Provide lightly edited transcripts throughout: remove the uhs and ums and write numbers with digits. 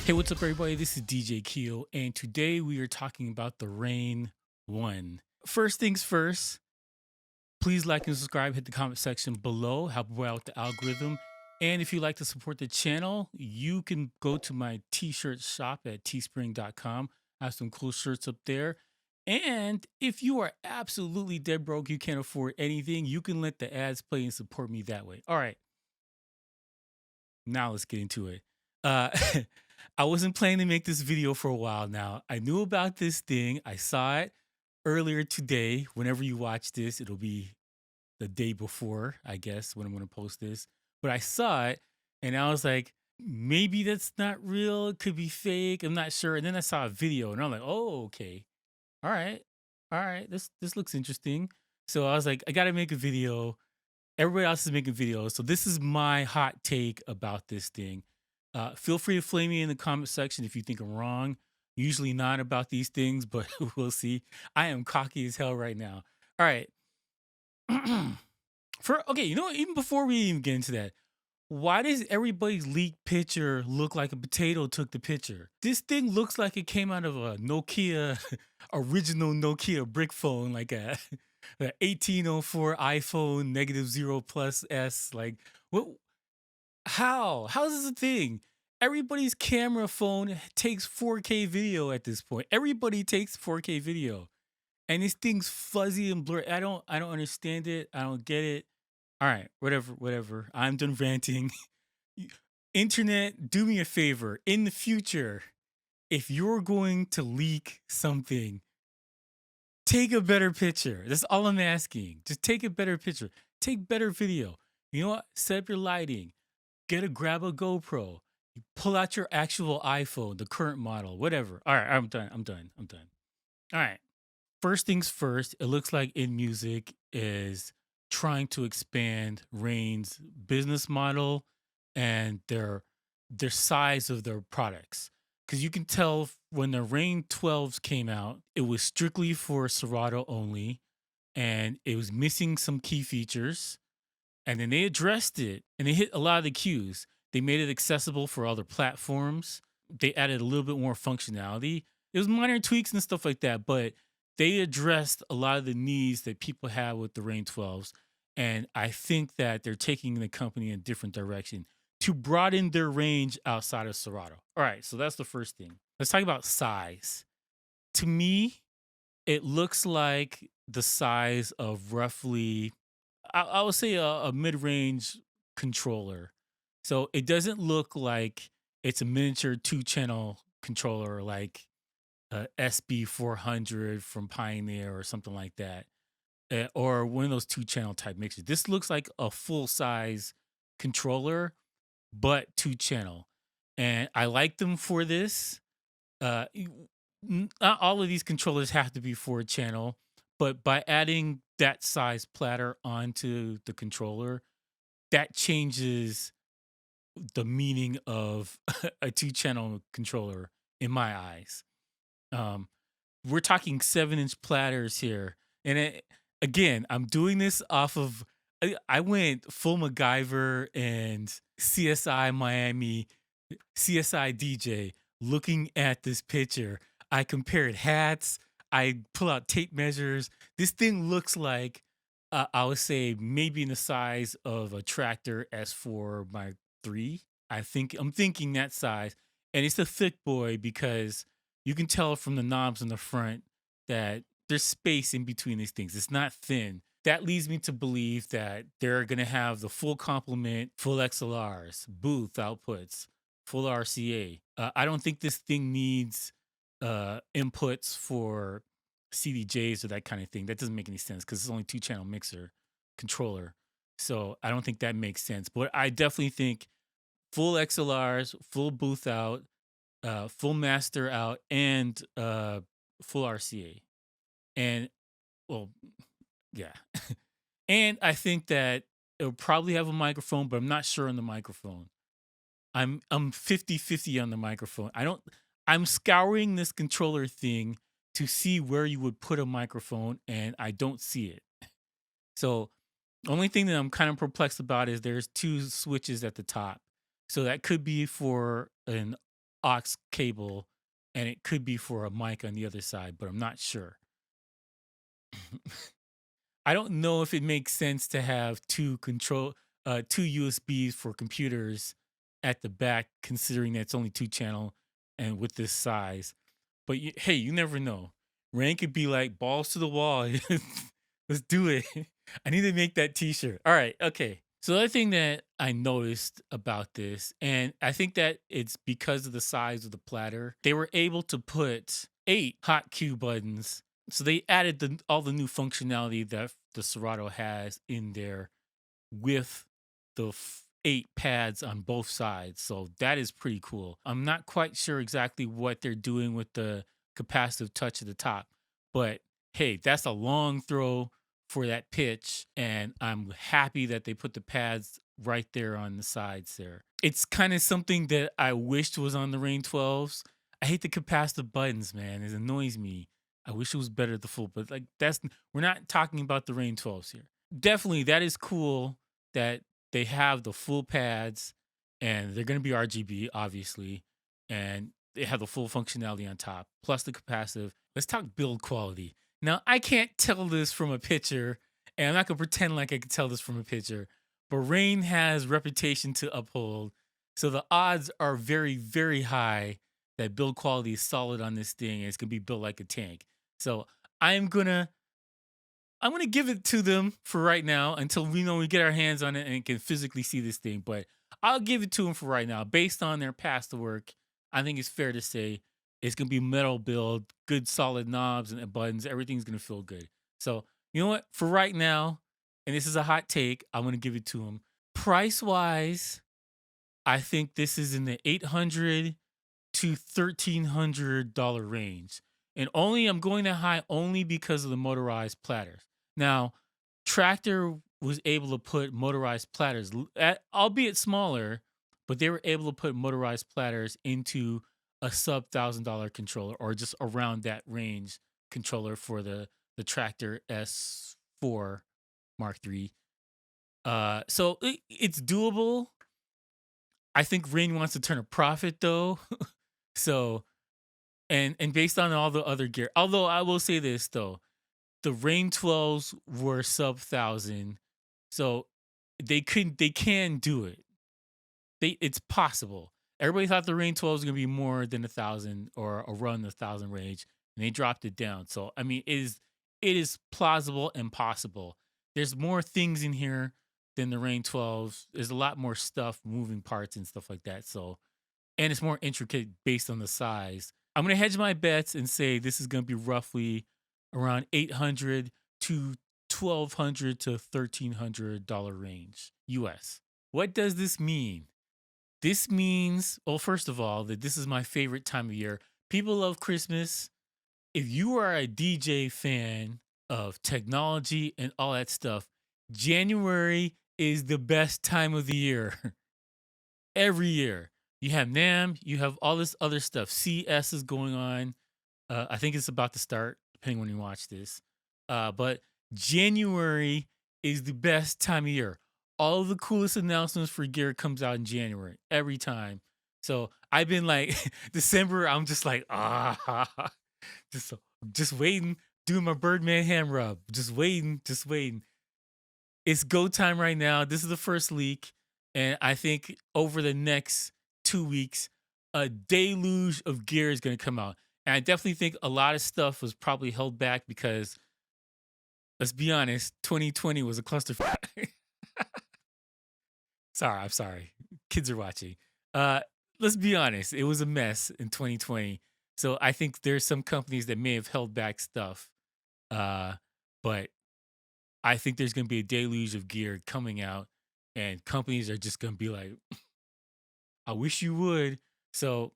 Hey, what's up, everybody? This is DJ Keo, and today we are talking about the Rane One. First things first, please like and subscribe, hit the comment section below, help out the algorithm. And if you'd like to support the channel, you can go to my t-shirt shop at teespring.com. I have some cool shirts up there. And if you are absolutely dead broke, you can't afford anything, you can let the ads play and support me that way. All right, now let's get into it. Uh, I wasn't planning to make this video for a while now. I knew about this thing. I saw it earlier today. Whenever you watch this, it'll be the day before, I guess, when I'm going to post this. But I saw it and I was like, maybe that's not real. It could be fake. I'm not sure. And then I saw a video and I'm like, oh, okay. All right. All right. This looks interesting. So I was like, I got to make a video. Everybody else is making videos. So this is my hot take about this thing. Feel free to flame me in the comment section if you think I'm wrong. Usually not about these things, but we'll see. I am cocky as hell right now. All right. Okay, you know what? Even before we even get into that, why does everybody's leaked picture look like a potato took the picture? This thing looks like it came out of a Nokia, original Nokia brick phone, like a 1804 iPhone -0 plus S. Like, what? How is this a thing? Everybody's camera phone takes 4K video at this point. Everybody takes 4K video. And this thing's fuzzy and blurry. I don't understand it. I don't get it. All right, whatever. I'm done ranting. Internet, do me a favor. In the future, if you're going to leak something, take a better picture. That's all I'm asking. Just take a better picture. Take better video. You know what? Set up your lighting. Grab a GoPro. You pull out your actual iPhone, the current model, whatever. All right, I'm done. All right. First things first, it looks like In Music is trying to expand Rain's business model and their size of their products. Because you can tell when the Rain 12s came out, it was strictly for Serato only, and it was missing some key features. And then they addressed it and they hit a lot of the cues. They made it accessible for other platforms. They added a little bit more functionality. It was minor tweaks and stuff like that, but they addressed a lot of the needs that people have with the Rain 12s. And I think that they're taking the company in a different direction to broaden their range outside of Serato. All right, so that's the first thing. Let's talk about size. To me, it looks like the size of roughly I would say a mid-range controller. So it doesn't look like it's a miniature two-channel controller like a SB400 from Pioneer or something like that, or one of those two-channel type mixers. This looks like a full-size controller, but two-channel, and I like them for this. Not all of these controllers have to be four channel, but by adding that size platter onto the controller, that changes the meaning of a two channel controller in my eyes. Um, we're talking 7-inch platters here. And again, I'm doing this off of, I went full MacGyver and CSI Miami, CSI DJ looking at this picture. I compared hats. I pull out tape measures. This thing looks like, I would say, maybe in the size of a tractor S4 Mark III. I'm thinking that size. And it's a thick boy because you can tell from the knobs in the front that there's space in between these things. It's not thin. That leads me to believe that they're going to have the full complement, full XLRs, booth outputs, full RCA. I don't think this thing needs inputs for CDJs or that kind of thing. That doesn't make any sense because it's only two-channel mixer controller. So I don't think that makes sense. But I definitely think full XLRs, full booth out, full master out, and full RCA. And well, yeah. And I think that it'll probably have a microphone, but I'm not sure on the microphone. I'm 50-50 on the microphone. I'm scouring this controller thing to see where you would put a microphone, and I don't see it. So the only thing that I'm kind of perplexed about is there's two switches at the top. So that could be for an aux cable, and it could be for a mic on the other side, but I'm not sure. I don't know if it makes sense to have two USBs for computers at the back, considering that it's only 2 channel and with this size. But hey, you never know. Rane could be like balls to the wall. Let's do it. I need to make that T-shirt. All right, okay. So the other thing that I noticed about this, and I think that it's because of the size of the platter, they were able to put 8 hot cue buttons. So they added all the new functionality that the Serato has in there with the 8 pads on both sides. So that is pretty cool. I'm not quite sure exactly what they're doing with the capacitive touch at the top, but hey, that's a long throw for that pitch. And I'm happy that they put the pads right there on the sides there. It's kind of something that I wished was on the Rane 12s. I hate the capacitive buttons, man. It annoys me. I wish it was better at the full, but like we're not talking about the Rane 12s here. Definitely, that is cool that they have the full pads and they're going to be RGB, obviously, and they have the full functionality on top, plus the capacitive. Let's talk build quality. Now, I can't tell this from a picture, and I'm not going to pretend like I can tell this from a picture, but Rane has reputation to uphold. So the odds are very, very high that build quality is solid on this thing and it's going to be built like a tank. So I'm gonna give it to them for right now until we get our hands on it and can physically see this thing. But I'll give it to them for right now, based on their past work. I think it's fair to say it's gonna be metal build, good solid knobs and buttons. Everything's gonna feel good. So you know what? For right now, and this is a hot take, I'm gonna give it to them. Price wise, I think this is in the $800 to $1,300 range. And I'm going that high only because of the motorized platters. Now, Tractor was able to put motorized platters, albeit smaller, but they were able to put motorized platters into a sub $1,000 controller or just around that range controller for the Tractor S4 Mark III. So it's doable. I think Rane wants to turn a profit though. So and based on all the other gear, although I will say this though, the Rane 12s were sub 1,000, so they can do it. It's possible. Everybody thought the Rane 12 was gonna be more than 1,000 or around the 1,000 range, and they dropped it down. So I mean, it is plausible and possible. There's more things in here than the Rane 12s. There's a lot more stuff, moving parts and stuff like that. So and it's more intricate based on the size. I'm gonna hedge my bets and say this is gonna be roughly around 800 to 1,200 to $1,300 range US. What does this mean? This means, well, first of all, that this is my favorite time of year. People love Christmas. If you are a DJ fan of technology and all that stuff, January is the best time of the year. Every year. You have NAMM, you have all this other stuff. CS is going on. I think it's about to start, depending when you watch this. But January is the best time of year. All of the coolest announcements for gear comes out in January every time. So I've been like December. I'm just like just just waiting, doing my Birdman hand rub, just waiting, just waiting. It's go time right now. This is the first leak, and I think over the next 2 weeks, a deluge of gear is going to come out. And I definitely think a lot of stuff was probably held back because, let's be honest, 2020 was a clusterfuck. Sorry, I'm sorry. Kids are watching. Uh, let's be honest, it was a mess in 2020. So I think there's some companies that may have held back stuff. But I think there's going to be a deluge of gear coming out, and companies are just going to be like, I wish you would. So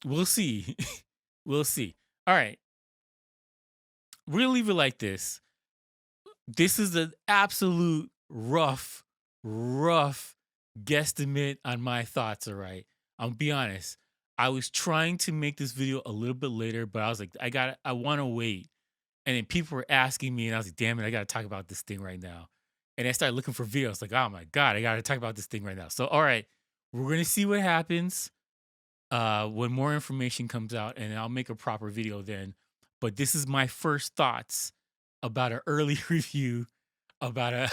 we'll see. We'll see. All right. We're going to leave it like this. This is an absolute rough guesstimate on my thoughts. All right. I'll be honest. I was trying to make this video a little bit later, but I was like, I want to wait. And then people were asking me, and I was like, damn it, I got to talk about this thing right now. And I started looking for videos like, oh my God, I got to talk about this thing right now. So, all right, we're going to see what happens. when more information comes out, and I'll make a proper video then. But this is my first thoughts about an early review about a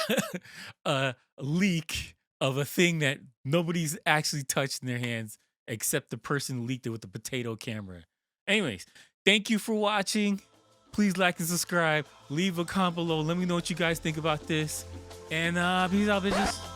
a leak of a thing that nobody's actually touched in their hands except the person who leaked it with the potato camera. Anyways, thank you for watching. Please like and subscribe. Leave a comment below. Let me know what you guys think about this. And peace out, bitches.